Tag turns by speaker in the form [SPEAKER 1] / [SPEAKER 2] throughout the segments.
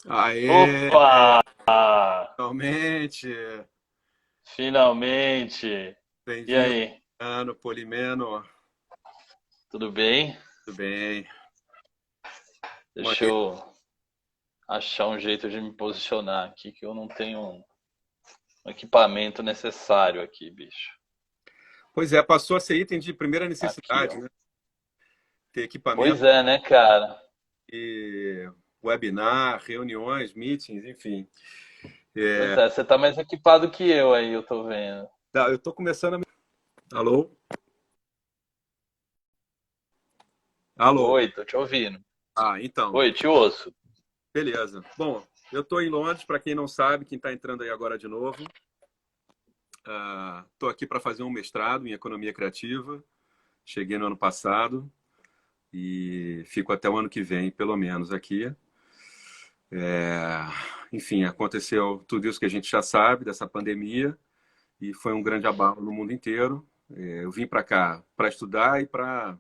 [SPEAKER 1] Aê,
[SPEAKER 2] Opa!
[SPEAKER 1] finalmente!
[SPEAKER 2] Finalmente! E
[SPEAKER 1] Bem-vindo,
[SPEAKER 2] aí,
[SPEAKER 1] ano Polimeno.
[SPEAKER 2] tudo bem?
[SPEAKER 1] Tudo bem?
[SPEAKER 2] Deixa
[SPEAKER 1] Maneiro.
[SPEAKER 2] eu achar um jeito de me posicionar aqui, que eu não tenho um equipamento necessário aqui, bicho.
[SPEAKER 1] Pois é, passou a ser item de primeira
[SPEAKER 2] Aqui,
[SPEAKER 1] necessidade,
[SPEAKER 2] ó.
[SPEAKER 1] né? Ter equipamento
[SPEAKER 2] Pois é, né, cara?
[SPEAKER 1] e webinar, reuniões, meetings, enfim.
[SPEAKER 2] Pois é, você tá mais equipado que eu aí, eu tô vendo.
[SPEAKER 1] Tá, eu tô começando a... Alô? Alô?
[SPEAKER 2] Oi, tô te ouvindo.
[SPEAKER 1] Então,
[SPEAKER 2] Oi, te ouço.
[SPEAKER 1] beleza. Bom, eu tô em Londres, para quem não sabe, quem está entrando aí agora de novo. Tô aqui para fazer um mestrado em economia criativa. Cheguei no ano passado e fico até o ano que vem, pelo menos, aqui. Enfim, aconteceu tudo isso que a gente já sabe dessa pandemia e foi um grande abalo no mundo inteiro. Eu vim para cá para estudar e para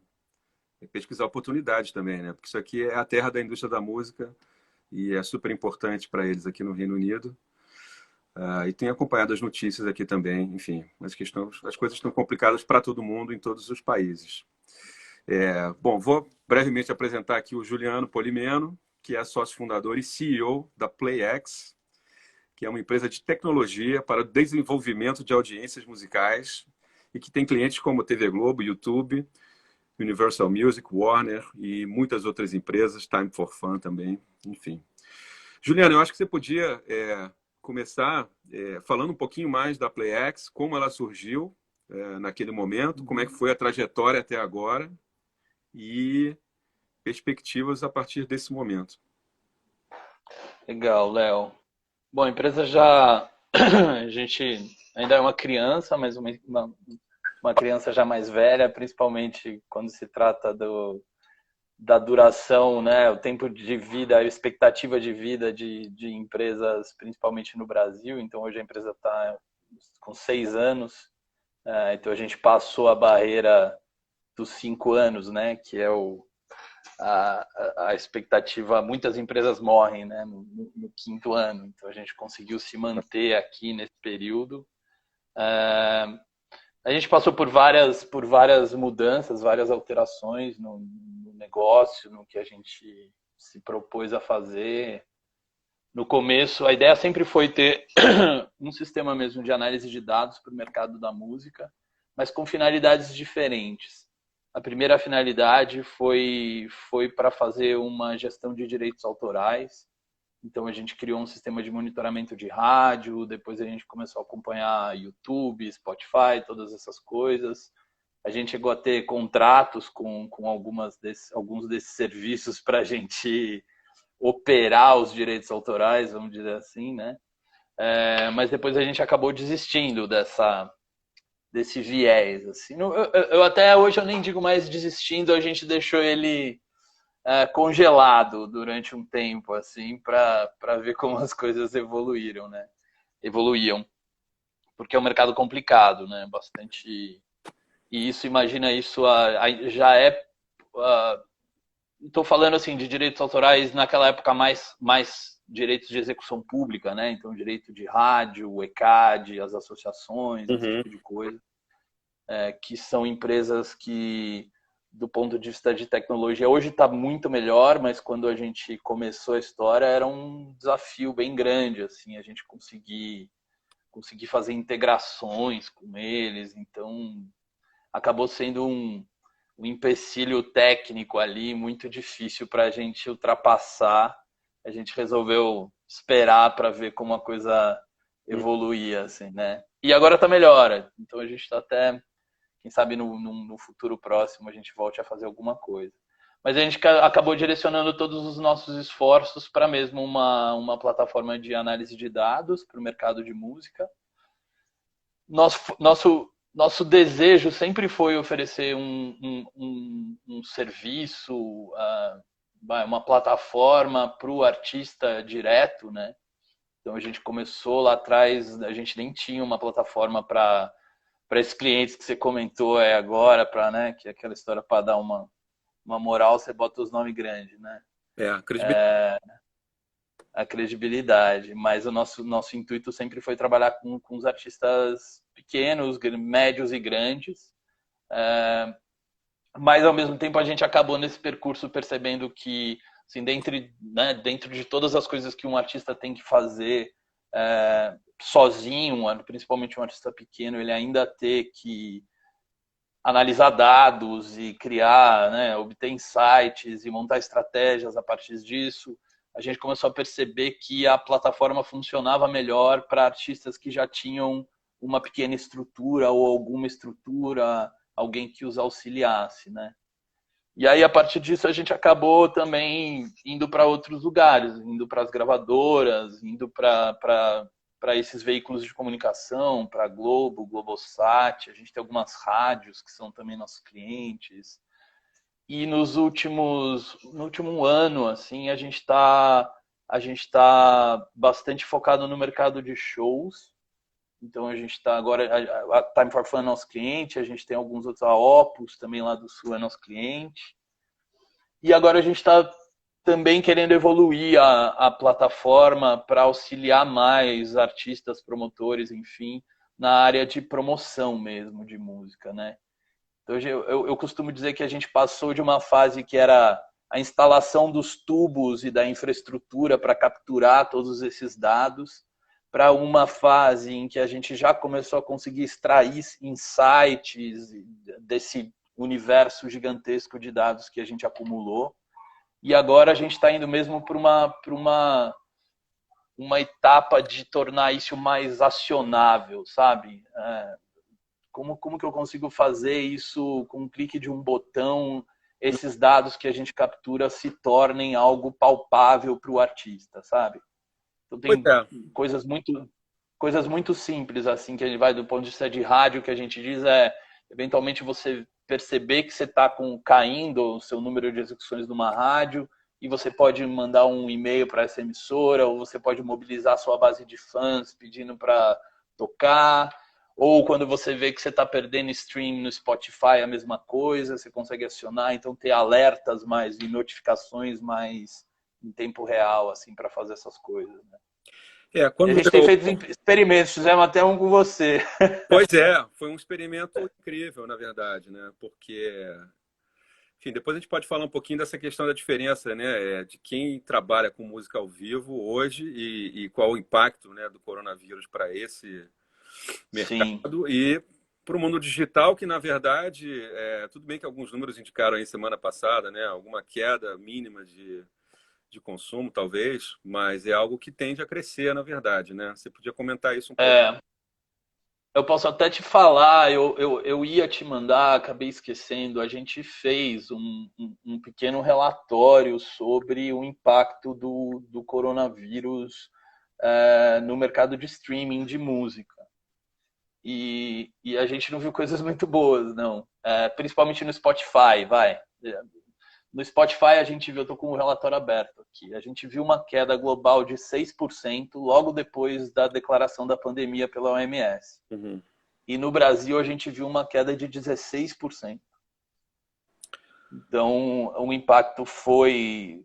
[SPEAKER 1] pesquisar oportunidades também, né? Porque isso aqui é a terra da indústria da música e é super importante para eles aqui no Reino Unido. E tenho acompanhado as notícias aqui também, enfim, as coisas estão complicadas para todo mundo em todos os países. Bom, vou brevemente apresentar aqui o Juliano Polimeno, que é sócio fundador e CEO da PlayX, que é uma empresa de tecnologia para o desenvolvimento de audiências musicais e que tem clientes como TV Globo, YouTube, Universal Music, Warner e muitas outras empresas, Time for Fun também, enfim. Juliana, eu acho que você podia começar falando um pouquinho mais da PlayX, como ela surgiu naquele momento, como é que foi a trajetória até agora e perspectivas a partir desse momento.
[SPEAKER 2] Legal, Léo. Bom, a empresa já. A gente ainda é uma criança, mas uma criança já mais velha, principalmente quando se trata da duração, né, o tempo de vida, a expectativa de vida de empresas, principalmente no Brasil. Então, hoje a empresa está com 6 anos, então a gente passou a barreira dos 5 anos, né, que é a expectativa. Muitas empresas morrem, né, no quinto ano, então a gente conseguiu se manter aqui nesse período. A gente passou por várias mudanças, várias alterações no negócio, no que a gente se propôs a fazer. No começo, a ideia sempre foi ter um sistema mesmo de análise de dados para o mercado da música, mas com finalidades diferentes. A primeira finalidade foi para fazer uma gestão de direitos autorais. Então a gente criou um sistema de monitoramento de rádio, depois a gente começou a acompanhar YouTube, Spotify, todas essas coisas. A gente chegou a ter contratos com alguns desses serviços para a gente operar os direitos autorais, vamos dizer assim, né? Mas depois a gente acabou desistindo desse viés. Assim. Eu até hoje eu nem digo mais desistindo, a gente deixou ele congelado durante um tempo, assim, para ver como as coisas evoluíram, né? Evoluíam. Porque é um mercado complicado, né? Bastante. E isso, imagina isso, já é. Estou falando assim de direitos autorais naquela época mais direitos de execução pública, né? Então, direito de rádio, o ECAD, as associações, esse
[SPEAKER 1] Uhum.
[SPEAKER 2] tipo de coisa, que são empresas que, do ponto de vista de tecnologia, hoje está muito melhor, mas quando a gente começou a história era um desafio bem grande, assim, a gente conseguir fazer integrações com eles, então acabou sendo um empecilho técnico ali muito difícil para a gente ultrapassar. A gente resolveu esperar para ver como a coisa evoluía, assim, né? E agora tá melhor, então a gente está até, quem sabe no futuro próximo a gente volte a fazer alguma coisa. Mas a gente acabou direcionando todos os nossos esforços para mesmo uma plataforma de análise de dados para o mercado de música. Nosso desejo sempre foi oferecer um serviço, uma plataforma para o artista direto, né? Então a gente começou lá atrás, a gente nem tinha uma plataforma para esses clientes que você comentou agora, para, né, que é aquela história para dar uma moral, você bota os nomes grandes, né?
[SPEAKER 1] Credibilidade.
[SPEAKER 2] a credibilidade. Mas o nosso intuito sempre foi trabalhar com os artistas pequenos, médios e grandes. Mas, ao mesmo tempo, a gente acabou nesse percurso percebendo que, assim, dentro de todas as coisas que um artista tem que fazer sozinho, principalmente um artista pequeno, ele ainda ter que analisar dados e criar, né, obter insights e montar estratégias a partir disso. A gente começou a perceber que a plataforma funcionava melhor para artistas que já tinham uma pequena estrutura ou alguma estrutura, alguém que os auxiliasse, né? E aí, a partir disso, a gente acabou também indo para outros lugares, indo para as gravadoras, indo para esses veículos de comunicação, para Globo, Globosat, a gente tem algumas rádios que são também nossos clientes. E no último ano, assim, a gente tá bastante focado no mercado de shows. Então a gente está agora, a Time for Fun é nosso cliente, a gente tem alguns outros, a Opus também lá do Sul é nosso cliente. E agora a gente está também querendo evoluir a plataforma para auxiliar mais artistas, promotores, enfim, na área de promoção mesmo de música, né? Então eu costumo dizer que a gente passou de uma fase que era a instalação dos tubos e da infraestrutura para capturar todos esses dados, para uma fase em que a gente já começou a conseguir extrair insights desse universo gigantesco de dados que a gente acumulou. E agora a gente está indo mesmo para uma etapa de tornar isso mais acionável, sabe? Como que eu consigo fazer isso com um clique de um botão, esses dados que a gente captura se tornem algo palpável para o artista, sabe? Então tem coisas muito simples, assim, que a gente vai do ponto de vista de rádio, que a gente diz eventualmente você perceber que você está caindo o seu número de execuções numa rádio e você pode mandar um e-mail para essa emissora, ou você pode mobilizar a sua base de fãs pedindo para tocar, ou quando você vê que você está perdendo stream no Spotify, a mesma coisa, você consegue acionar, então ter alertas mais e notificações mais em tempo real, assim, para fazer essas coisas, né?
[SPEAKER 1] Quando
[SPEAKER 2] a gente tem feito experimentos, fizemos até um com você.
[SPEAKER 1] Pois foi um experimento incrível, na verdade, né? Porque, enfim, depois a gente pode falar um pouquinho dessa questão da diferença, né? De quem trabalha com música ao vivo hoje e qual o impacto, né, do coronavírus para esse mercado. Sim. E para o mundo digital, que na verdade, tudo bem que alguns números indicaram aí semana passada, né? Alguma queda mínima de consumo, talvez, mas é algo que tende a crescer, na verdade, né? Você podia comentar isso um pouco.
[SPEAKER 2] Eu posso até te falar, eu ia te mandar, acabei esquecendo, a gente fez um pequeno relatório sobre o impacto do coronavírus no mercado de streaming de música. E a gente não viu coisas muito boas, não. Principalmente no Spotify, vai. No Spotify a gente viu, eu estou com o relatório aberto aqui, a gente viu uma queda global de 6% logo depois da declaração da pandemia pela OMS.
[SPEAKER 1] Uhum.
[SPEAKER 2] E no Brasil a gente viu uma queda de 16%. Então o impacto foi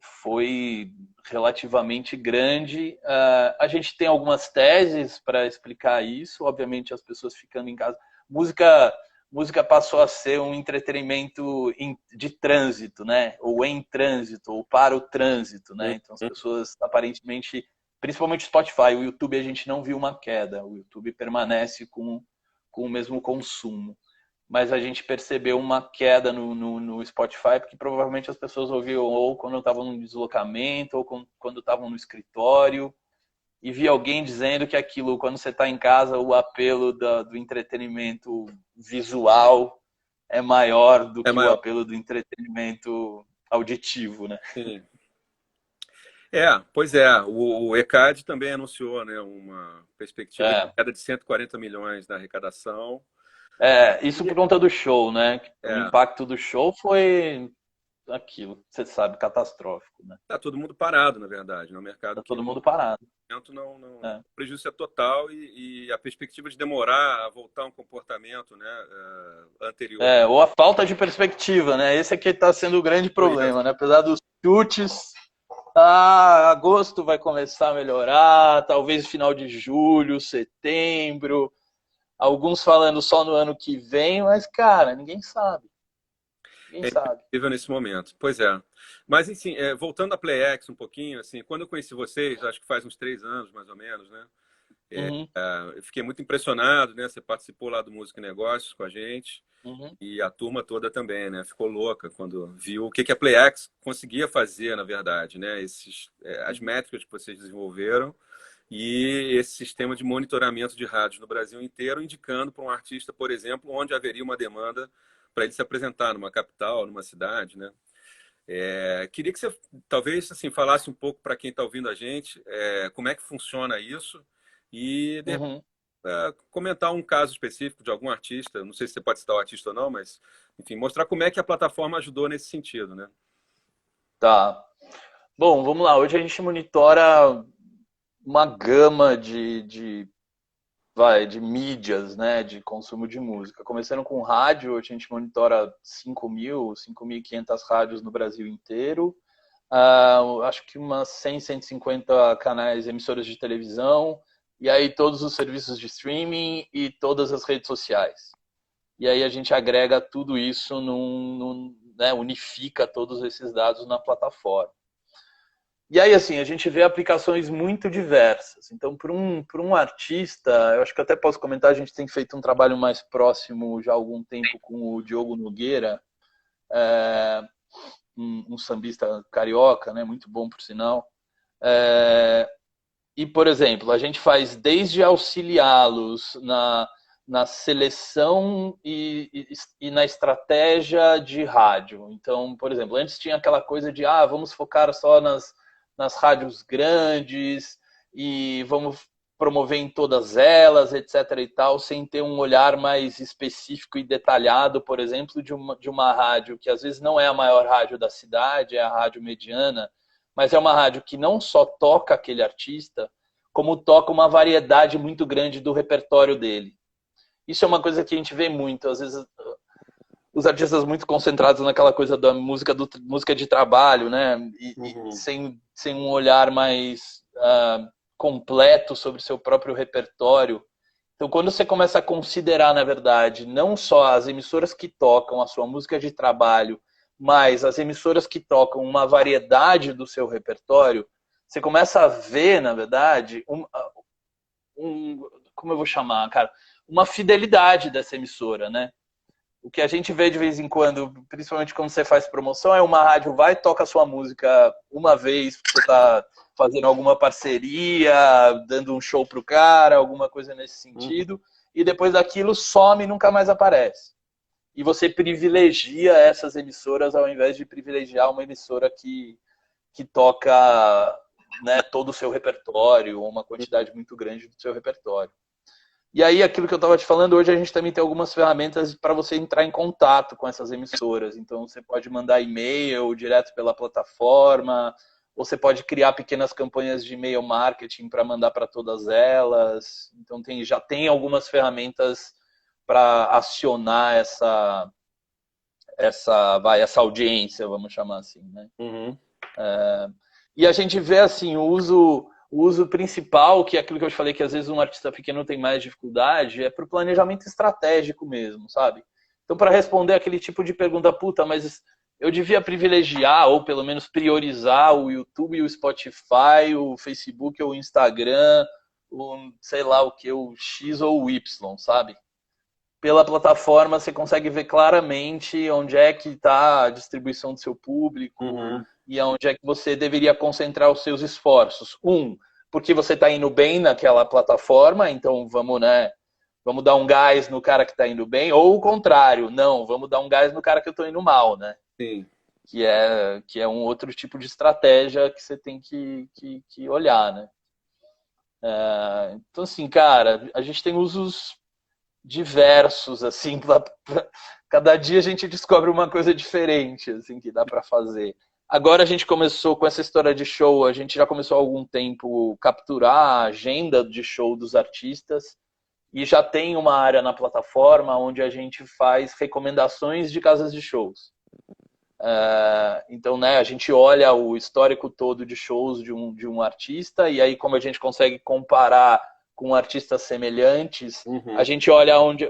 [SPEAKER 2] relativamente grande. A gente tem algumas teses para explicar isso, obviamente as pessoas ficando em casa. Música passou a ser um entretenimento de trânsito, né? Ou em trânsito, ou para o trânsito, né? Então as pessoas aparentemente, principalmente o Spotify, o YouTube a gente não viu uma queda, o YouTube permanece com o mesmo consumo. Mas a gente percebeu uma queda no Spotify, porque provavelmente as pessoas ouviam ou quando estavam no deslocamento, ou quando estavam no escritório, e vi alguém dizendo que aquilo, quando você está em casa, o apelo do entretenimento visual é maior do que o apelo do entretenimento auditivo, né?
[SPEAKER 1] Sim. Pois é. O ECAD também anunciou, né, uma perspectiva de queda de 140 milhões na arrecadação.
[SPEAKER 2] Isso por conta do show, né? O impacto do show foi aquilo, você sabe, catastrófico, né?
[SPEAKER 1] Tá todo mundo parado, na verdade, no mercado.
[SPEAKER 2] Tá todo mundo parado.
[SPEAKER 1] O prejuízo é total e a perspectiva de demorar a voltar a um comportamento, né, anterior.
[SPEAKER 2] Ou a falta de perspectiva, né? Esse aqui está sendo o grande problema, né? Apesar dos chutes, Ah, agosto vai começar a melhorar, talvez final de julho, setembro. Alguns falando só no ano que vem, mas, cara, ninguém sabe. Ninguém
[SPEAKER 1] É
[SPEAKER 2] sabe.
[SPEAKER 1] impossível nesse momento. Pois é. Mas, assim, voltando à PlayX um pouquinho, assim, quando eu conheci vocês, acho que faz uns 3 anos, mais ou menos, né?
[SPEAKER 2] Uhum,
[SPEAKER 1] Eu fiquei muito impressionado, né? Você participou lá do Música e Negócios com a gente
[SPEAKER 2] uhum,
[SPEAKER 1] e a turma toda também, né? Ficou louca quando viu o que que a PlayX conseguia fazer, na verdade, né? As
[SPEAKER 2] uhum,
[SPEAKER 1] métricas que vocês desenvolveram e esse sistema de monitoramento de rádios no Brasil inteiro, indicando para um artista, por exemplo, onde haveria uma demanda para ele se apresentar numa capital, numa cidade, né? Queria que você talvez assim falasse um pouco para quem está ouvindo a gente, como é que funciona isso e de
[SPEAKER 2] uhum.
[SPEAKER 1] comentar um caso específico de algum artista, não sei se você pode citar o artista ou não, mas enfim, mostrar como é que a plataforma ajudou nesse sentido, né?
[SPEAKER 2] Tá. Bom, vamos lá. Hoje a gente monitora uma gama de mídias, né, de consumo de música. Começando com rádio, a gente monitora 5.000, 5.500 rádios no Brasil inteiro. Acho que umas 100, 150 canais, emissoras de televisão, e aí todos os serviços de streaming e todas as redes sociais. E aí a gente agrega tudo isso né, unifica todos esses dados na plataforma. E aí, assim, a gente vê aplicações muito diversas. Então, para um artista, eu acho que até posso comentar, a gente tem feito um trabalho mais próximo já há algum tempo com o Diogo Nogueira, é, um sambista carioca, né, muito bom por sinal. E, por exemplo, a gente faz desde auxiliá-los na seleção e na estratégia de rádio. Então, por exemplo, antes tinha aquela coisa de vamos focar só nas rádios grandes e vamos promover em todas elas, etc. e tal, sem ter um olhar mais específico e detalhado, por exemplo, de uma rádio que às vezes não é a maior rádio da cidade, é a rádio mediana, mas é uma rádio que não só toca aquele artista, como toca uma variedade muito grande do repertório dele. Isso é uma coisa que a gente vê muito, às vezes os artistas muito concentrados naquela coisa da música de trabalho, né? E
[SPEAKER 1] Uhum.
[SPEAKER 2] sem um olhar mais completo sobre o seu próprio repertório. Então, quando você começa a considerar, na verdade, não só as emissoras que tocam a sua música de trabalho, mas as emissoras que tocam uma variedade do seu repertório, você começa a ver, na verdade, como eu vou chamar, cara, uma fidelidade dessa emissora, né? O que a gente vê de vez em quando, principalmente quando você faz promoção, é uma rádio vai e toca a sua música uma vez, você está fazendo alguma parceria, dando um show pro cara, alguma coisa nesse
[SPEAKER 1] Uhum.
[SPEAKER 2] sentido, e depois daquilo some e nunca mais aparece. E você privilegia essas emissoras ao invés de privilegiar uma emissora que toca, né, todo o seu repertório, ou uma quantidade muito grande do seu repertório. E aí, aquilo que eu estava te falando, hoje a gente também tem algumas ferramentas para você entrar em contato com essas emissoras. Então, você pode mandar e-mail direto pela plataforma, ou você pode criar pequenas campanhas de e-mail marketing para mandar para todas elas. Então, já tem algumas ferramentas para acionar essa audiência, vamos chamar assim, né?
[SPEAKER 1] Uhum.
[SPEAKER 2] E a gente vê assim o uso principal, que é aquilo que eu te falei, que às vezes um artista pequeno tem mais dificuldade, é para o planejamento estratégico mesmo, sabe? Então, para responder aquele tipo de pergunta, puta, mas eu devia privilegiar, ou pelo menos priorizar o YouTube, o Spotify, o Facebook ou o Instagram, o sei lá o que, o X ou o Y, sabe? Pela plataforma você consegue ver claramente onde é que está a distribuição do seu público
[SPEAKER 1] Uhum.
[SPEAKER 2] e onde é que você deveria concentrar os seus esforços. Porque você está indo bem naquela plataforma, então vamos, né, vamos dar um gás no cara que está indo bem, ou o contrário, não, vamos dar um gás no cara que eu estou indo mal, né?
[SPEAKER 1] Sim.
[SPEAKER 2] Que é um outro tipo de estratégia que você tem que olhar, né? Então, assim, cara, a gente tem usos diversos, assim, cada dia a gente descobre uma coisa diferente, assim, que dá para fazer. Agora a gente começou com essa história de show, a gente já começou há algum tempo capturar a agenda de show dos artistas e já tem uma área na plataforma onde a gente faz recomendações de casas de shows. Então, né, a gente olha o histórico todo de shows de um artista, e aí como a gente consegue comparar com artistas semelhantes, a gente olha onde...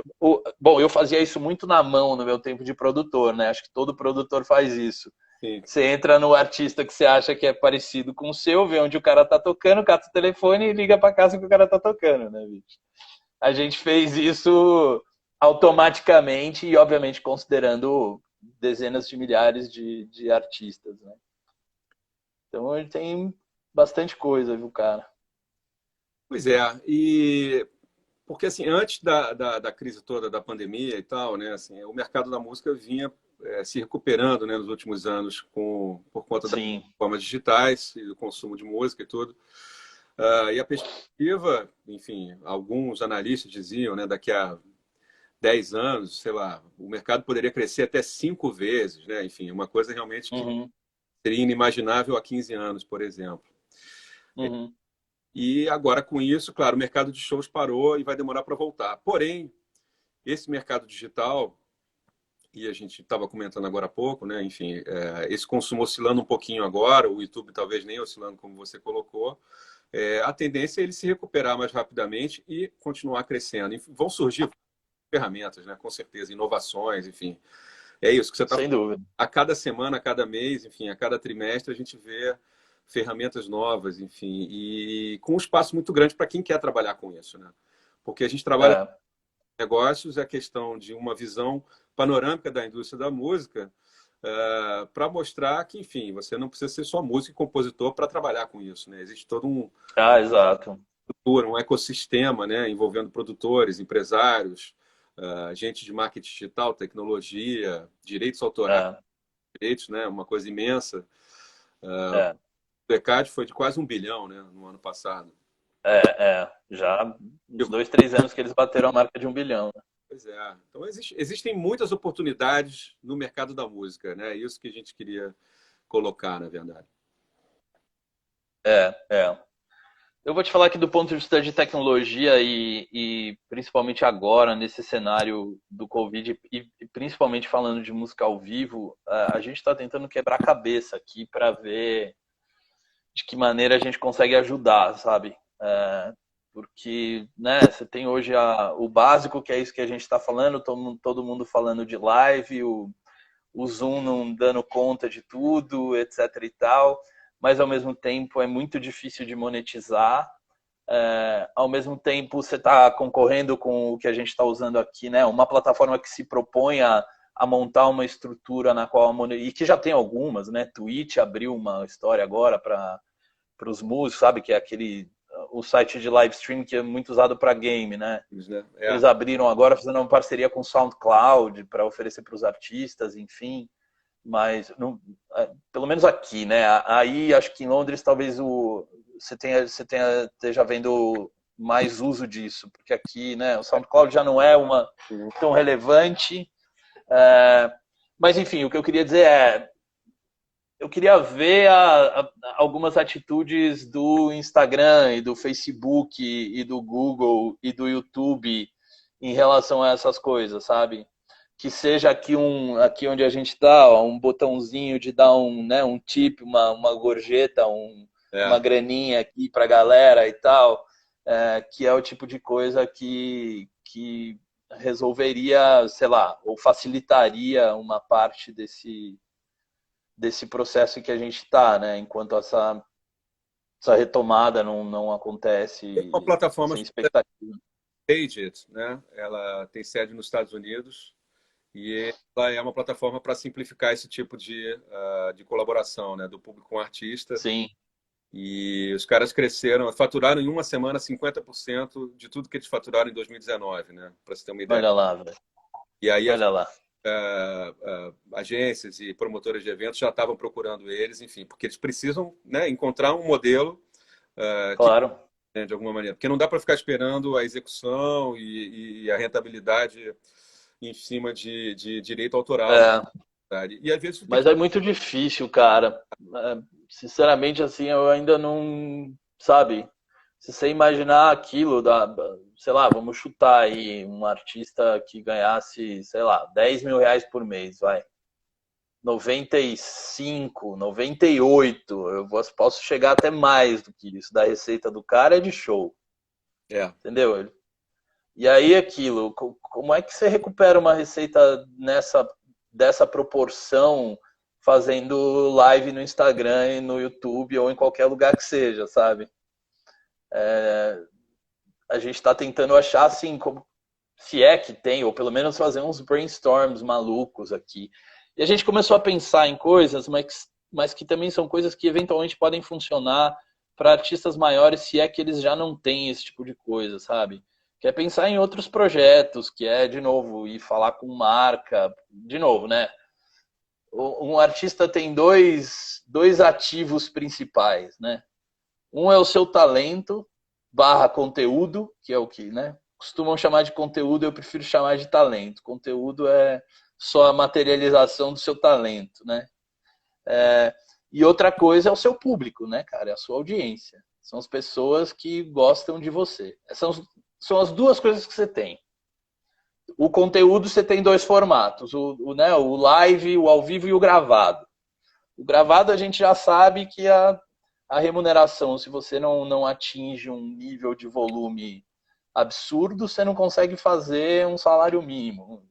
[SPEAKER 2] Bom, eu fazia isso muito na mão no meu tempo de produtor, né? Acho que todo produtor faz isso.
[SPEAKER 1] Sim.
[SPEAKER 2] Você entra no artista que você acha que é parecido com o seu, vê onde o cara tá tocando, cata o telefone e liga pra casa que o cara tá tocando, né, bicho? A gente fez isso automaticamente e, obviamente, considerando dezenas de milhares de artistas, né? Então, a gente tem bastante coisa, viu, cara?
[SPEAKER 1] Pois é, e porque assim, antes da crise toda da pandemia e tal, né, assim, o mercado da música vinha se recuperando, né, nos últimos anos por conta das
[SPEAKER 2] Sim.
[SPEAKER 1] plataformas digitais e do consumo de música e tudo. E a perspectiva, enfim, alguns analistas diziam, né, daqui a 10 anos, sei lá, o mercado poderia crescer até 5 vezes, né? Enfim, uma coisa realmente que
[SPEAKER 2] Uhum.
[SPEAKER 1] seria inimaginável há 15 anos, por exemplo.
[SPEAKER 2] Uhum.
[SPEAKER 1] E agora, com isso, claro, o mercado de shows parou e vai demorar para voltar. Porém, esse mercado digital, e a gente estava comentando agora há pouco, né? Enfim, esse consumo oscilando um pouquinho agora, o YouTube talvez nem oscilando como você colocou, a tendência é ele se recuperar mais rapidamente e continuar crescendo. E vão surgir ferramentas, né? Com certeza, inovações, enfim. É isso que você está
[SPEAKER 2] Sem
[SPEAKER 1] falando.
[SPEAKER 2] dúvida.
[SPEAKER 1] A cada semana, a cada mês, enfim, a cada trimestre, a gente vê ferramentas novas, enfim, e com um espaço muito grande para quem quer trabalhar com isso, né? Porque a gente trabalha com
[SPEAKER 2] É.
[SPEAKER 1] negócios, é a questão de uma visão panorâmica da indústria da música, para mostrar que, enfim, você não precisa ser só músico e compositor para trabalhar com isso, né? Existe todo
[SPEAKER 2] Exato.
[SPEAKER 1] um ecossistema, né, envolvendo produtores, empresários, gente de marketing digital, tecnologia, direitos autorais,
[SPEAKER 2] É.
[SPEAKER 1] direitos, né, uma coisa imensa.
[SPEAKER 2] É.
[SPEAKER 1] O ECAD foi de quase 1 bilhão, né, no ano passado.
[SPEAKER 2] Já uns 2, 3 anos que eles bateram a marca de 1 bilhão.
[SPEAKER 1] Pois é. Então, existem muitas oportunidades no mercado da música, né? Isso que a gente queria colocar, na verdade.
[SPEAKER 2] É. Eu vou te falar que do ponto de vista de tecnologia e principalmente agora, nesse cenário do Covid, e principalmente falando de música ao vivo, a gente está tentando quebrar a cabeça aqui para ver de que maneira a gente consegue ajudar, sabe? Porque, né, você tem hoje o básico, que é isso que a gente está falando, todo mundo falando de live, o Zoom não dando conta de tudo, etc e tal, mas ao mesmo tempo é muito difícil de monetizar. Ao mesmo tempo você está concorrendo com o que a gente está usando aqui, né? Uma plataforma que se propõe a montar uma estrutura na qual e que já tem algumas, né? Twitch abriu uma história agora para os músicos, sabe? Que é o site de live stream que é muito usado para game, né? Eles abriram agora fazendo uma parceria com o SoundCloud para oferecer para os artistas, enfim. Mas não, pelo menos aqui, né? Aí acho que em Londres talvez esteja vendo mais uso disso, porque aqui, né, o SoundCloud já não é tão relevante. Mas enfim, o que eu queria dizer eu queria ver algumas atitudes do Instagram e do Facebook e do Google e do YouTube em relação a essas coisas, sabe? Que seja aqui onde a gente está, um botãozinho de dar um tip, uma gorjeta, uma graninha aqui para a galera e tal, que é o tipo de coisa que resolveria, sei lá, ou facilitaria uma parte desse processo que a gente está, né? Enquanto essa retomada não acontece
[SPEAKER 1] Uma plataforma
[SPEAKER 2] sem expectativa.
[SPEAKER 1] Stageit, né? Ela tem sede nos Estados Unidos e ela é uma plataforma para simplificar esse tipo de colaboração, né? Do público com o artista.
[SPEAKER 2] Sim.
[SPEAKER 1] E os caras cresceram, faturaram em uma semana 50% de tudo que eles faturaram em 2019, né? Para você ter uma ideia.
[SPEAKER 2] Olha lá, velho.
[SPEAKER 1] E aí
[SPEAKER 2] Olha lá.
[SPEAKER 1] agências e promotoras de eventos já estavam procurando eles, enfim, porque eles precisam, né, encontrar um modelo
[SPEAKER 2] claro.
[SPEAKER 1] De alguma maneira, porque não dá para ficar esperando a execução e a rentabilidade em cima de direito autoral. E às vezes
[SPEAKER 2] Mas é muito difícil, cara. Sinceramente, assim, eu ainda não, sabe? Se você imaginar aquilo, sei lá, vamos chutar aí um artista que ganhasse, sei lá, 10 mil reais por mês, vai. 95, 98, posso chegar até mais do que isso, da receita do cara é de show. Entendeu? E aí aquilo, como é que você recupera uma receita dessa proporção fazendo live no Instagram e no YouTube ou em qualquer lugar que seja, sabe? A gente está tentando achar assim, se é que tem, ou pelo menos fazer uns brainstorms malucos aqui. E a gente começou a pensar em coisas, mas que também são coisas que eventualmente podem funcionar para artistas maiores, se é que eles já não têm esse tipo de coisa, sabe? Que é pensar em outros projetos, que é, de novo, ir falar com marca, de novo, né? Um artista tem dois ativos principais, né? Um é o seu talento / conteúdo, que é o que, né? Costumam chamar de conteúdo, eu prefiro chamar de talento. Conteúdo é só a materialização do seu talento, né? E outra coisa é o seu público, né, cara? É a sua audiência. São as pessoas que gostam de você. São as duas coisas que você tem. O conteúdo você tem dois formatos, o live, o ao vivo e o gravado. O gravado a gente já sabe que a remuneração, se você não atinge um nível de volume absurdo, você não consegue fazer um salário mínimo.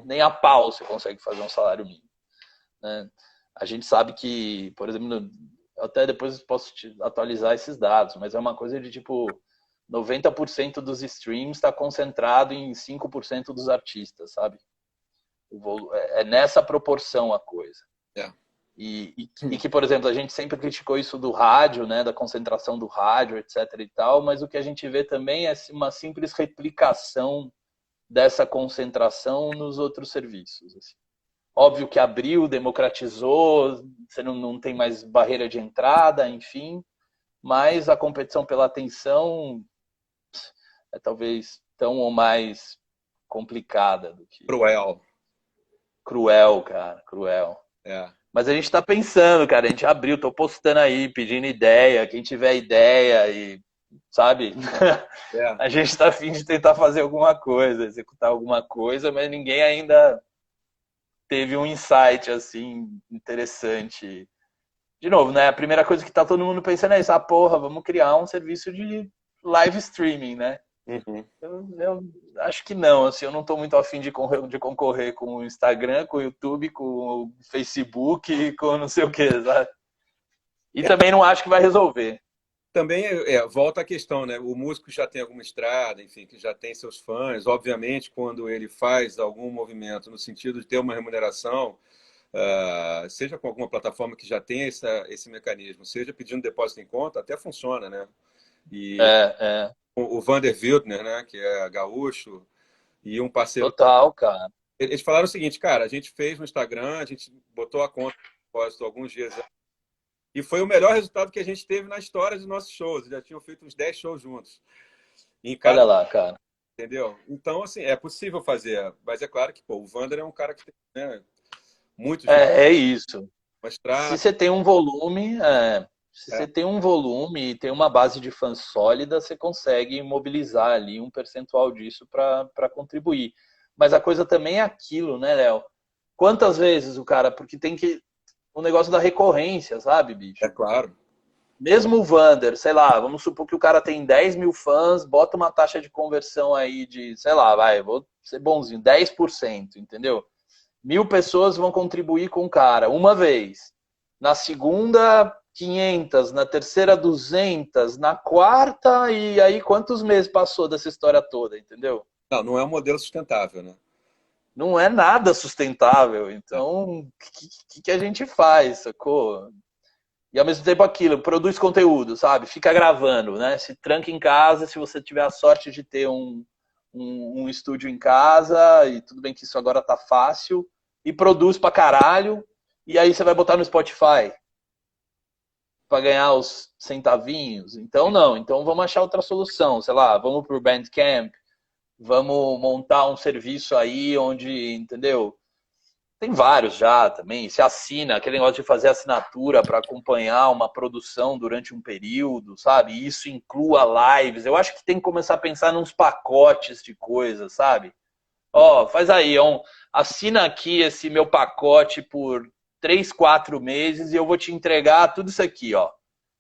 [SPEAKER 2] Nem a pau você consegue fazer um salário mínimo. Né? A gente sabe que, por exemplo, até depois posso te atualizar esses dados, mas é uma coisa de tipo 90% dos streams está concentrado em 5% dos artistas, sabe? É nessa proporção a coisa. E que, por exemplo, a gente sempre criticou isso do rádio, né, da concentração do rádio, etc. e tal, mas o que a gente vê também é uma simples replicação dessa concentração nos outros serviços. Assim. Óbvio que abriu, democratizou, você não tem mais barreira de entrada, enfim, mas a competição pela atenção é talvez tão ou mais complicada do que... Cruel, cara, cruel. Mas a gente tá pensando, cara, a gente abriu, tô postando aí, pedindo ideia, quem tiver ideia e, sabe? A gente tá a fim de tentar fazer alguma coisa, executar alguma coisa, mas ninguém ainda teve um insight, assim, interessante. De novo, né? A primeira coisa que tá todo mundo pensando é isso, porra, vamos criar um serviço de live streaming, né? Eu acho que não, assim, eu não estou muito afim de concorrer com o Instagram, com o YouTube, com o Facebook, com não sei o que, sabe? E também não acho que vai resolver.
[SPEAKER 1] Também volta a questão, né? O músico já tem alguma estrada, enfim, que já tem seus fãs. Obviamente, quando ele faz algum movimento no sentido de ter uma remuneração, seja com alguma plataforma que já tem esse mecanismo, seja pedindo depósito em conta, até funciona, né? E o Vander Wildner, né, que é gaúcho, e um parceiro...
[SPEAKER 2] Total, cara.
[SPEAKER 1] Eles falaram o seguinte, cara, a gente fez no Instagram, a gente botou a conta de depósito alguns dias e foi o melhor resultado que a gente teve na história dos nossos shows. Eles já tinham feito uns 10 shows juntos.
[SPEAKER 2] Olha lá, cara.
[SPEAKER 1] Entendeu? Então, assim, é possível fazer, mas é claro que o Vander é um cara que tem, né, muito...
[SPEAKER 2] É isso.
[SPEAKER 1] Mostrar...
[SPEAKER 2] Se você tem um volume... Se você tem um volume e tem uma base de fãs sólida, você consegue mobilizar ali um percentual disso para contribuir. Mas a coisa também é aquilo, né, Léo? Quantas vezes o cara... Porque tem que... O negócio da recorrência, sabe, bicho?
[SPEAKER 1] É claro.
[SPEAKER 2] Mesmo o Vander, sei lá, vamos supor que o cara tem 10 mil fãs, bota uma taxa de conversão aí de, sei lá, vou ser bonzinho, 10%, entendeu? 1.000 pessoas vão contribuir com o cara uma vez. Na segunda... 500, na terceira 200, na quarta, e aí quantos meses passou dessa história toda, entendeu?
[SPEAKER 1] Não é um modelo sustentável, né?
[SPEAKER 2] Não é nada sustentável, então o que a gente faz, sacou? E ao mesmo tempo aquilo, produz conteúdo, sabe? Fica gravando, né? Se tranca em casa, se você tiver a sorte de ter um estúdio em casa, e tudo bem que isso agora tá fácil, e produz pra caralho, e aí você vai botar no Spotify para ganhar os centavinhos. Então, não. Então, vamos achar outra solução. Sei lá, vamos para o Bandcamp, vamos montar um serviço aí onde, entendeu? Tem vários já também. Se assina, aquele negócio de fazer assinatura para acompanhar uma produção durante um período, sabe? Isso inclua lives. Eu acho que tem que começar a pensar nos pacotes de coisas, sabe? Faz aí, assina aqui esse meu pacote por 3, 4 meses e eu vou te entregar tudo isso aqui, ó.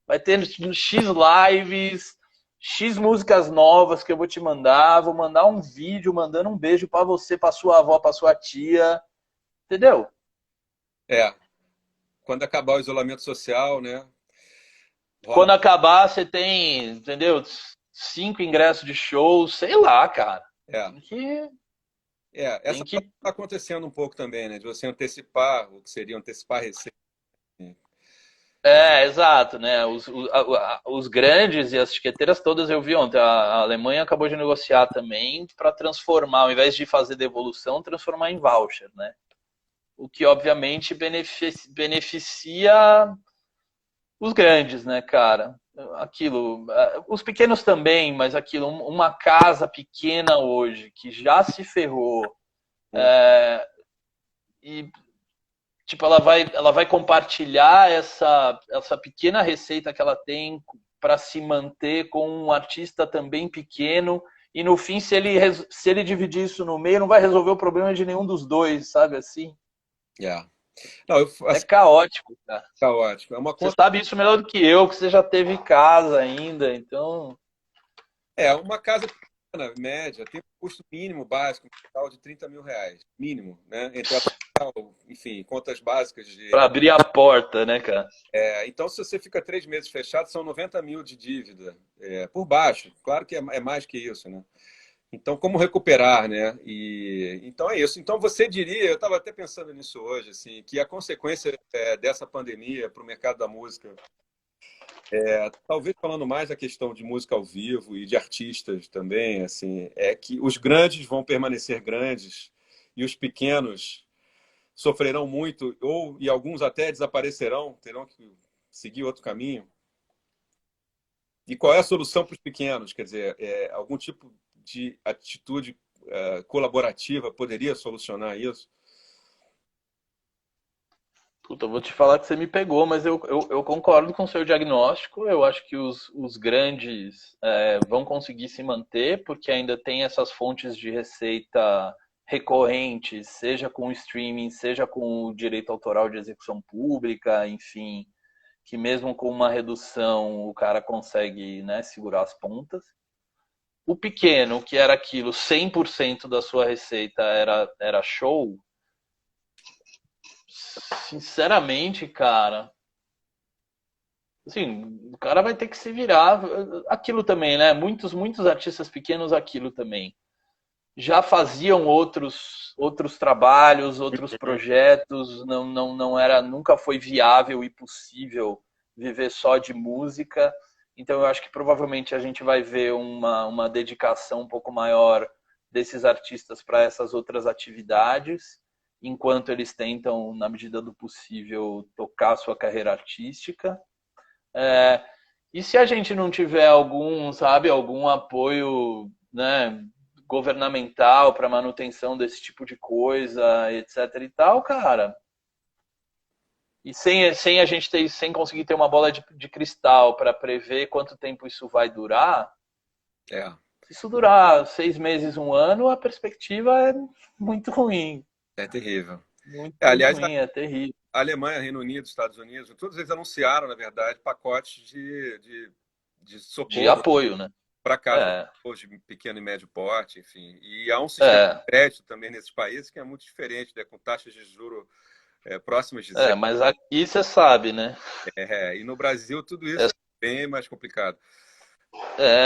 [SPEAKER 2] Vai ter X lives, X músicas novas que eu vou te mandar, vou mandar um vídeo mandando um beijo para você, para sua avó, para sua tia, entendeu?
[SPEAKER 1] É, quando acabar o isolamento social, né? Rola.
[SPEAKER 2] Quando acabar, você tem, entendeu? 5 ingressos de show, sei lá, cara.
[SPEAKER 1] É,
[SPEAKER 2] Tem que, tem
[SPEAKER 1] essa parte
[SPEAKER 2] que
[SPEAKER 1] está acontecendo um pouco também, né? De você antecipar o que seria antecipar a receita.
[SPEAKER 2] exato, né? Os grandes e as etiqueteiras todas eu vi ontem. A Alemanha acabou de negociar também para transformar, ao invés de fazer devolução, transformar em voucher, né? O que obviamente beneficia os grandes, né, cara? Aquilo, os pequenos também, mas aquilo, uma casa pequena hoje que já se ferrou e tipo, ela vai compartilhar essa pequena receita que ela tem para se manter com um artista também pequeno. E no fim, se ele dividir isso no meio, não vai resolver o problema de nenhum dos dois, sabe assim?
[SPEAKER 1] É. Não,
[SPEAKER 2] É
[SPEAKER 1] assim,
[SPEAKER 2] caótico, cara.
[SPEAKER 1] tá ótimo. É uma
[SPEAKER 2] Você
[SPEAKER 1] conta,
[SPEAKER 2] sabe isso melhor do que eu, que você já teve casa ainda, então.
[SPEAKER 1] uma casa pequena, média, tem um custo mínimo básico, total de R$ 30.000, mínimo, né? Entre enfim, contas básicas de.
[SPEAKER 2] Para abrir a porta, né, cara?
[SPEAKER 1] Então, se você fica 3 meses fechado, são 90.000 de dívida, por baixo. Claro que é mais que isso, né? Então, como recuperar, né? Então é isso. Então você diria, eu estava até pensando nisso hoje, assim, que a consequência dessa pandemia para o mercado da música, talvez falando mais da questão de música ao vivo e de artistas também, assim, é que os grandes vão permanecer grandes e os pequenos sofrerão muito, e alguns até desaparecerão, terão que seguir outro caminho. E qual é a solução para os pequenos? Quer dizer, algum tipo de atitude colaborativa poderia solucionar isso?
[SPEAKER 2] Puta, eu vou te falar que você me pegou, mas eu concordo com o seu diagnóstico. Eu acho que os grandes vão conseguir se manter, porque ainda tem essas fontes de receita recorrentes, seja com o streaming, seja com o direito autoral de execução pública, enfim, que mesmo com uma redução o cara consegue, né, segurar as pontas. O pequeno, que era aquilo, 100% da sua receita era show, sinceramente, cara, assim, o cara vai ter que se virar. Aquilo também, né? Muitos artistas pequenos, aquilo também. Já faziam outros trabalhos, outros projetos, não era, nunca foi viável e possível viver só de música. Então eu acho que provavelmente a gente vai ver uma dedicação um pouco maior desses artistas para essas outras atividades, enquanto eles tentam, na medida do possível, tocar a sua carreira artística. É, e se a gente não tiver algum apoio, né, governamental para manutenção desse tipo de coisa, etc e tal, cara, e sem a gente sem conseguir ter uma bola de cristal para prever quanto tempo isso vai durar,
[SPEAKER 1] É,
[SPEAKER 2] se isso durar 6 meses, um ano, a perspectiva é muito ruim.
[SPEAKER 1] é terrível.
[SPEAKER 2] Muito
[SPEAKER 1] Aliás,
[SPEAKER 2] ruim, é terrível.
[SPEAKER 1] a Alemanha, Reino Unido, Estados Unidos, todos eles anunciaram, na verdade, pacotes de
[SPEAKER 2] De
[SPEAKER 1] socorro
[SPEAKER 2] apoio, né?
[SPEAKER 1] para casos
[SPEAKER 2] É,
[SPEAKER 1] de pequeno e médio porte, enfim. E há um sistema de
[SPEAKER 2] é,
[SPEAKER 1] crédito também nesses países que é muito diferente, né, com taxas de juros próximas de zero.
[SPEAKER 2] mas aqui você sabe, né?
[SPEAKER 1] E no Brasil tudo
[SPEAKER 2] É,
[SPEAKER 1] isso é bem mais complicado.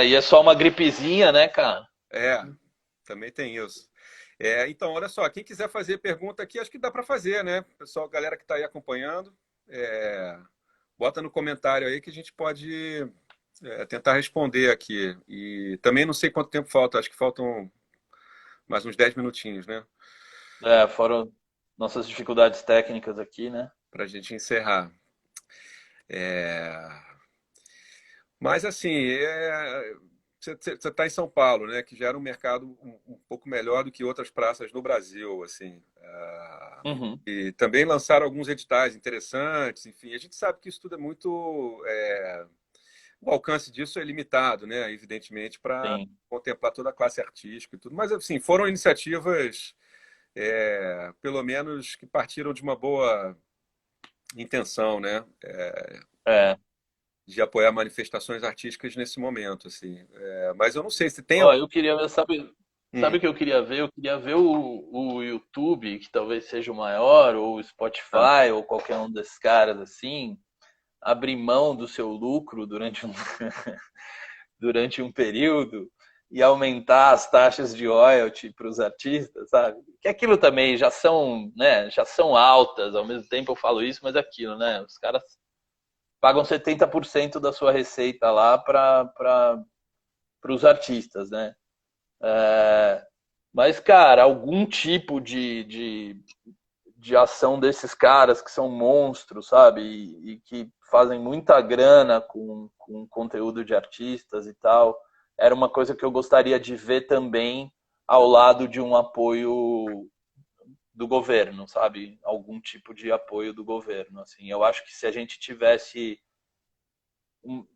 [SPEAKER 2] e é só uma gripezinha, né, cara?
[SPEAKER 1] É, também tem isso. Então, olha só, quem quiser fazer pergunta aqui, acho que dá para fazer, né? Pessoal, galera que está aí acompanhando, bota no comentário aí que a gente pode tentar responder aqui. E também não sei quanto tempo falta, acho que faltam mais uns 10 minutinhos, né?
[SPEAKER 2] Foram nossas dificuldades técnicas aqui, né?
[SPEAKER 1] Para a gente encerrar. É, Mas assim, você está em São Paulo, né? Que já era um mercado um pouco melhor do que outras praças no Brasil, assim.
[SPEAKER 2] Uhum,
[SPEAKER 1] E também lançaram alguns editais interessantes, enfim. A gente sabe que isso tudo é muito. O alcance disso é limitado, né? Evidentemente, para
[SPEAKER 2] sim.
[SPEAKER 1] contemplar toda a classe artística e tudo. Mas, assim, foram iniciativas pelo menos que partiram de uma boa intenção, né?
[SPEAKER 2] É.
[SPEAKER 1] De apoiar manifestações artísticas nesse momento, assim. Mas eu não sei se tem.
[SPEAKER 2] Ó, eu queria ver, sabe
[SPEAKER 1] Hum,
[SPEAKER 2] o que eu queria ver? Eu queria ver o YouTube, que talvez seja o maior, ou o
[SPEAKER 1] ah,
[SPEAKER 2] Spotify, ou qualquer um desses caras assim, abrir mão do seu lucro durante um período e aumentar as taxas de royalty para os artistas, sabe? Que aquilo também já são, né, já são altas, ao mesmo tempo eu falo isso, mas é aquilo, né? Os caras pagam 70% da sua receita lá para os artistas, né? Mas, cara, algum tipo de ação desses caras que são monstros, sabe? E que fazem muita grana com conteúdo de artistas e tal. Era uma coisa que eu gostaria de ver também ao lado de um apoio do governo, sabe? Algum tipo de apoio do governo, assim. Eu acho que se a gente tivesse,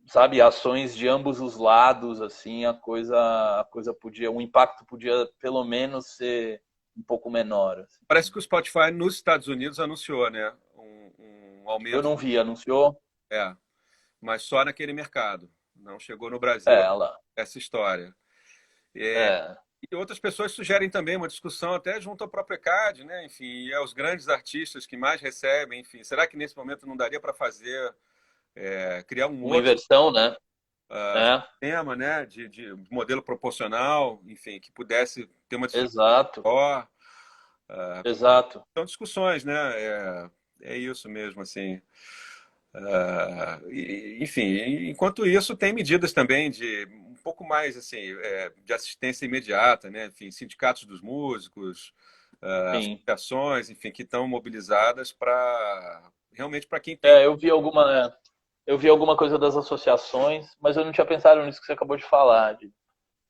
[SPEAKER 2] sabe, ações de ambos os lados, assim, a coisa podia, o impacto podia pelo menos ser um pouco menor, assim.
[SPEAKER 1] parece que o Spotify nos Estados Unidos anunciou, né? Um
[SPEAKER 2] Eu
[SPEAKER 1] aumento,
[SPEAKER 2] não vi, anunciou?
[SPEAKER 1] é, mas só naquele mercado. Não chegou no Brasil
[SPEAKER 2] Ela.
[SPEAKER 1] essa história.
[SPEAKER 2] É,
[SPEAKER 1] E outras pessoas sugerem também uma discussão até junto ao próprio ECAD, né? Enfim, e aos grandes artistas que mais recebem, enfim, será que nesse momento não daria para fazer, criar um
[SPEAKER 2] uma
[SPEAKER 1] outro
[SPEAKER 2] inversão, né? É,
[SPEAKER 1] sistema, né? De modelo proporcional, enfim, que pudesse ter uma distribuição
[SPEAKER 2] exato,
[SPEAKER 1] maior.
[SPEAKER 2] exato.
[SPEAKER 1] São discussões, né? É isso mesmo, assim. Enfim, enquanto isso, tem medidas também de um pouco mais assim, de assistência imediata, né? Enfim, sindicatos dos músicos,
[SPEAKER 2] Sim.
[SPEAKER 1] associações, enfim, que estão mobilizadas para realmente para quem tem.
[SPEAKER 2] É, eu vi alguma coisa das associações, mas eu não tinha pensado nisso que você acabou de falar, de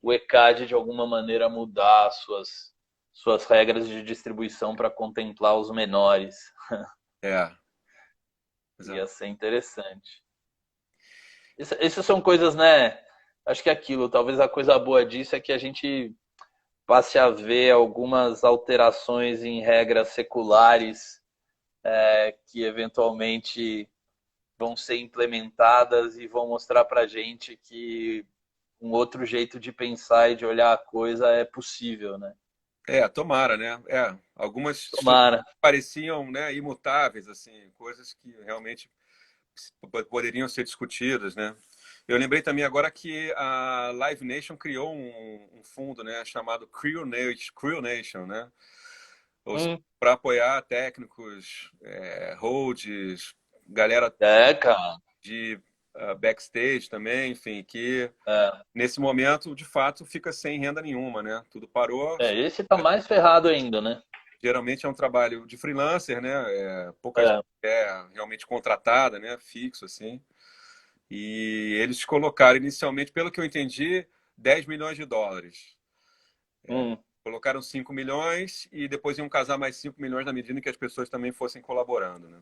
[SPEAKER 2] o ECAD de alguma maneira mudar suas regras de distribuição para contemplar os menores.
[SPEAKER 1] É,
[SPEAKER 2] Ia
[SPEAKER 1] exato.
[SPEAKER 2] ser interessante. Essas são coisas, né? Acho que é aquilo, talvez a coisa boa disso é que a gente passe a ver algumas alterações em regras seculares que eventualmente vão ser implementadas e vão mostrar para a gente que um outro jeito de pensar e de olhar a coisa é possível, né?
[SPEAKER 1] Tomara, né? Algumas
[SPEAKER 2] Tomara.
[SPEAKER 1] pareciam, né, imutáveis, assim, coisas que realmente poderiam ser discutidas, né? Eu lembrei também agora que a Live Nation criou um fundo, né, chamado Crew Nation, né?
[SPEAKER 2] Hum,
[SPEAKER 1] Para apoiar técnicos, holds, galera
[SPEAKER 2] cara.
[SPEAKER 1] de backstage também, enfim, que
[SPEAKER 2] É,
[SPEAKER 1] nesse momento, de fato, fica sem renda nenhuma, né? Tudo parou.
[SPEAKER 2] esse tá mais ferrado ainda, né?
[SPEAKER 1] Geralmente é um trabalho de freelancer, né? Pouca gente
[SPEAKER 2] É,
[SPEAKER 1] é realmente contratada, né? Fixo, assim. E eles colocaram inicialmente, pelo que eu entendi, 10 milhões de dólares.
[SPEAKER 2] hum,
[SPEAKER 1] Colocaram 5 milhões e depois iam casar mais 5 milhões na medida que as pessoas também fossem colaborando, né?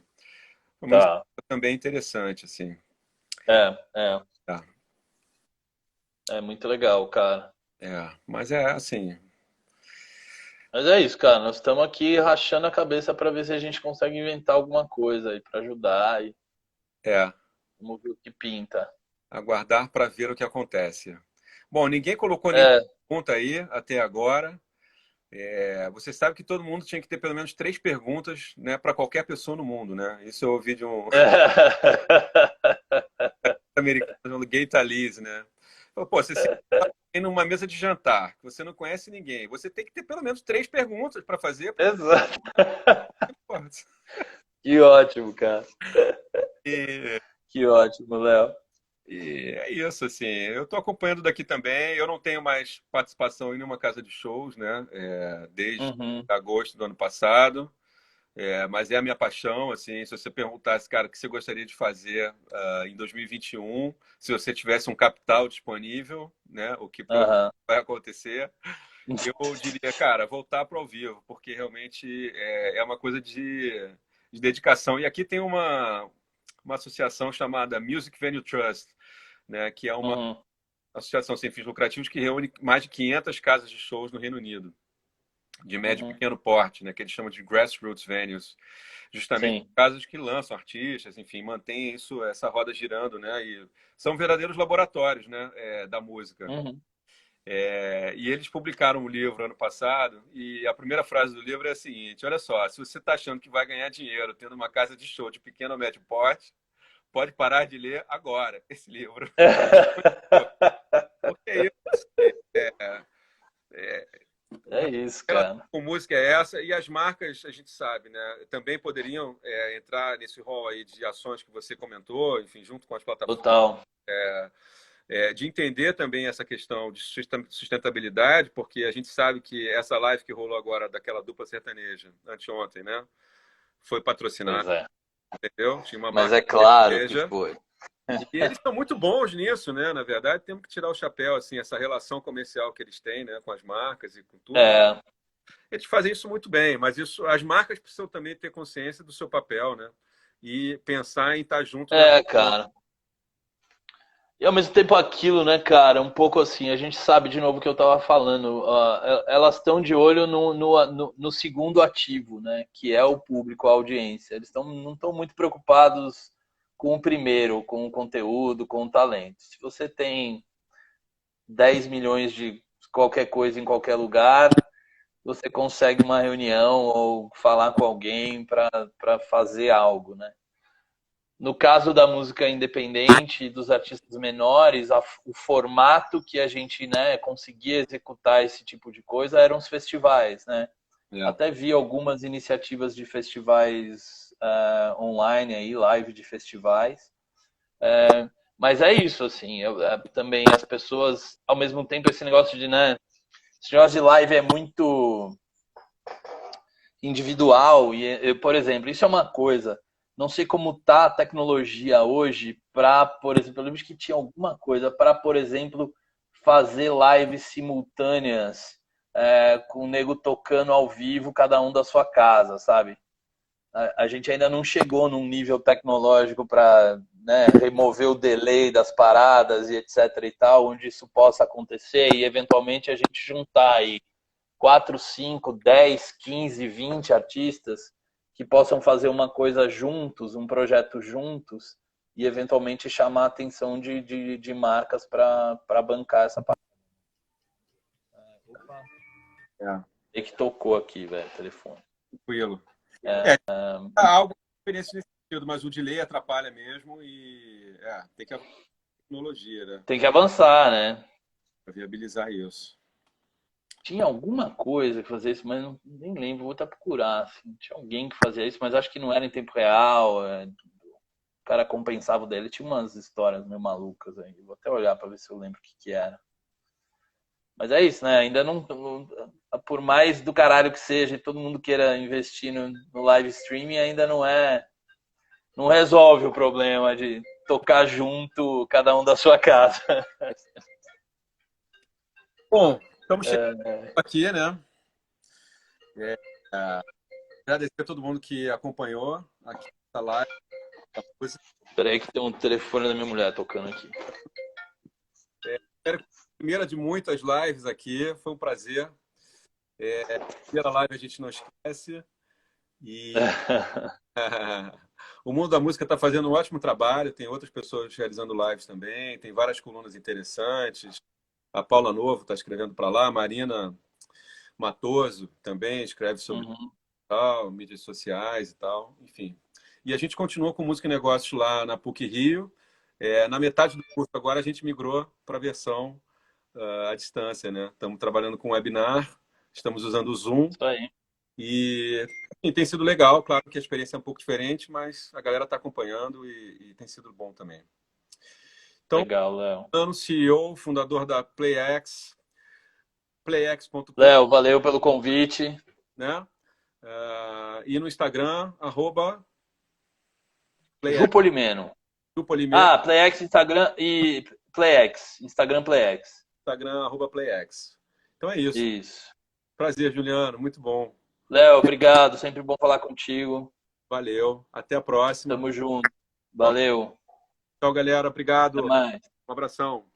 [SPEAKER 1] Foi uma
[SPEAKER 2] tá.
[SPEAKER 1] iniciativa também interessante, assim.
[SPEAKER 2] É,
[SPEAKER 1] Tá.
[SPEAKER 2] é muito legal, cara.
[SPEAKER 1] Mas é assim,
[SPEAKER 2] Mas é isso, cara. Nós estamos aqui rachando a cabeça para ver se a gente consegue inventar alguma coisa aí para ajudar e
[SPEAKER 1] é
[SPEAKER 2] vamos ver o que pinta.
[SPEAKER 1] aguardar para ver o que acontece. Bom, ninguém colocou nenhuma
[SPEAKER 2] É.
[SPEAKER 1] pergunta aí até agora. Você sabe que todo mundo tinha que ter pelo menos 3 perguntas, né, para qualquer pessoa no mundo, né? Isso eu ouvi de um americano chamado Gay Talese, né? Falou, pô, você se tem numa mesa de jantar, que você não conhece ninguém, você tem que ter pelo menos 3 perguntas para fazer.
[SPEAKER 2] Exato.
[SPEAKER 1] Pô,
[SPEAKER 2] Que ótimo, cara.
[SPEAKER 1] E,
[SPEAKER 2] Que ótimo, Léo.
[SPEAKER 1] e é isso, assim. Eu estou acompanhando daqui também. Eu não tenho mais participação em nenhuma casa de shows, né? Desde
[SPEAKER 2] Uhum.
[SPEAKER 1] agosto do ano passado. Mas é a minha paixão, assim, se você perguntasse, cara, o que você gostaria de fazer em 2021, se você tivesse um capital disponível, né, o que provavelmente
[SPEAKER 2] Aham.
[SPEAKER 1] vai acontecer, eu diria, cara, voltar para o ao vivo, porque realmente é uma coisa de dedicação. E aqui tem uma associação chamada Music Venue Trust, né, que é uma
[SPEAKER 2] Uhum.
[SPEAKER 1] associação sem fins lucrativos que reúne mais de 500 casas de shows no Reino Unido. de médio e pequeno porte, né, que eles chamam de grassroots venues, justamente
[SPEAKER 2] Sim.
[SPEAKER 1] casas que lançam artistas, enfim, mantém isso, essa roda girando, né, e são verdadeiros laboratórios, né, da música.
[SPEAKER 2] Uhum.
[SPEAKER 1] E eles publicaram um livro ano passado e a primeira frase do livro é a seguinte: olha só, se você está achando que vai ganhar dinheiro tendo uma casa de show de pequeno ou médio porte, pode parar de ler agora esse livro. Porque é isso.
[SPEAKER 2] É isso,
[SPEAKER 1] A
[SPEAKER 2] cara.
[SPEAKER 1] relação com música é essa, e as marcas, a gente sabe, né, também poderiam entrar nesse rol aí de ações que você comentou, enfim, junto com as plataformas,
[SPEAKER 2] Total.
[SPEAKER 1] de entender também essa questão de sustentabilidade, porque a gente sabe que essa live que rolou agora daquela dupla sertaneja, anteontem, né, foi
[SPEAKER 2] Pois
[SPEAKER 1] patrocinada,
[SPEAKER 2] é.
[SPEAKER 1] entendeu? Tinha uma
[SPEAKER 2] Mas
[SPEAKER 1] marca
[SPEAKER 2] é
[SPEAKER 1] de
[SPEAKER 2] claro que
[SPEAKER 1] cerveja.
[SPEAKER 2] foi.
[SPEAKER 1] E eles são muito bons nisso, né? Na verdade, temos que tirar o chapéu, assim, essa relação comercial que eles têm, né, com as marcas e com tudo.
[SPEAKER 2] É,
[SPEAKER 1] Eles fazem isso muito bem, mas isso, as marcas precisam também ter consciência do seu papel, né? E pensar em estar junto nessa ponta.
[SPEAKER 2] cara. E ao mesmo tempo aquilo, né, cara, um pouco assim, a gente sabe de novo o que eu tava falando, elas estão de olho no segundo ativo, né, que é o público, a audiência. Eles não estão muito preocupados com o primeiro, com o conteúdo, com o talento. Se você tem 10 milhões de qualquer coisa em qualquer lugar, você consegue uma reunião ou falar com alguém para fazer algo, né? No caso da música independente, dos artistas menores, o formato que a gente, né, conseguia executar esse tipo de coisa eram os festivais, né?
[SPEAKER 1] É.
[SPEAKER 2] Até vi algumas iniciativas de festivais online aí, live de festivais. Mas é isso, assim, também as pessoas, ao mesmo tempo, esse negócio de, né, esse negócio de live é muito individual e, por exemplo, isso é uma coisa. Não sei como tá a tecnologia hoje para, por exemplo, eu lembro que tinha alguma coisa para, por exemplo, fazer lives simultâneas com o nego tocando ao vivo, cada um da sua casa, sabe? A gente ainda não chegou num nível tecnológico para, né, remover o delay das paradas e etc e tal, onde isso possa acontecer e eventualmente a gente juntar aí 4, 5, 10, 15, 20 artistas que possam fazer uma coisa juntos, um projeto juntos, e eventualmente chamar a atenção de marcas para bancar essa parte. Opa,
[SPEAKER 1] É,
[SPEAKER 2] é que tocou aqui, velho, o telefone.
[SPEAKER 1] tranquilo. Há algo experiência nesse sentido, mas o delay atrapalha mesmo e tem que haver tecnologia, né?
[SPEAKER 2] Tem que avançar, né?
[SPEAKER 1] Para viabilizar isso.
[SPEAKER 2] Tinha alguma coisa que fazia isso, mas nem lembro, vou até procurar. Assim. Tinha alguém que fazia isso, mas acho que não era em tempo real. O cara compensava o dele. Tinha umas histórias meio malucas aí. Vou até olhar para ver se eu lembro o que era. Mas é isso, né? Ainda não. Por mais do caralho que seja e todo mundo queira investir no live streaming, ainda não é. Não resolve o problema de tocar junto, cada um da sua casa.
[SPEAKER 1] Bom, estamos chegando aqui, né? É, agradecer a todo mundo que acompanhou aqui essa live.
[SPEAKER 2] Peraí que tem um telefone da minha mulher tocando aqui.
[SPEAKER 1] Espero que a primeira de muitas lives aqui. Foi um prazer. Primeira live a gente não esquece. E o mundo da música está fazendo um ótimo trabalho. Tem outras pessoas realizando lives também. Tem várias colunas interessantes. A Paula Novo está escrevendo para lá. A Marina Matoso também escreve sobre tal, mídias sociais e tal. Enfim. E a gente continua com música e negócios lá na PUC Rio. Na metade do curso agora a gente migrou para a versão à distância, né? Estamos trabalhando com webinar, estamos usando o Zoom.
[SPEAKER 2] Isso aí.
[SPEAKER 1] E tem sido legal, claro que a experiência é um pouco diferente, mas a galera está acompanhando e tem sido bom também. Então,
[SPEAKER 2] legal, Léo.
[SPEAKER 1] Ano, CEO, fundador da PlayX, playX.com.
[SPEAKER 2] Léo, valeu pelo convite.
[SPEAKER 1] Né? E no Instagram,
[SPEAKER 2] Jupolimeno.
[SPEAKER 1] Jupolimeno.
[SPEAKER 2] PlayX, Instagram e PlayX. Instagram, PlayX.
[SPEAKER 1] Instagram, @PlayX. Então é isso.
[SPEAKER 2] Isso.
[SPEAKER 1] Prazer, Juliano. Muito bom.
[SPEAKER 2] Léo, obrigado. Sempre bom falar contigo.
[SPEAKER 1] Valeu. Até a próxima.
[SPEAKER 2] Tamo junto. Valeu.
[SPEAKER 1] Tchau, galera. Obrigado.
[SPEAKER 2] Até mais.
[SPEAKER 1] Um abração.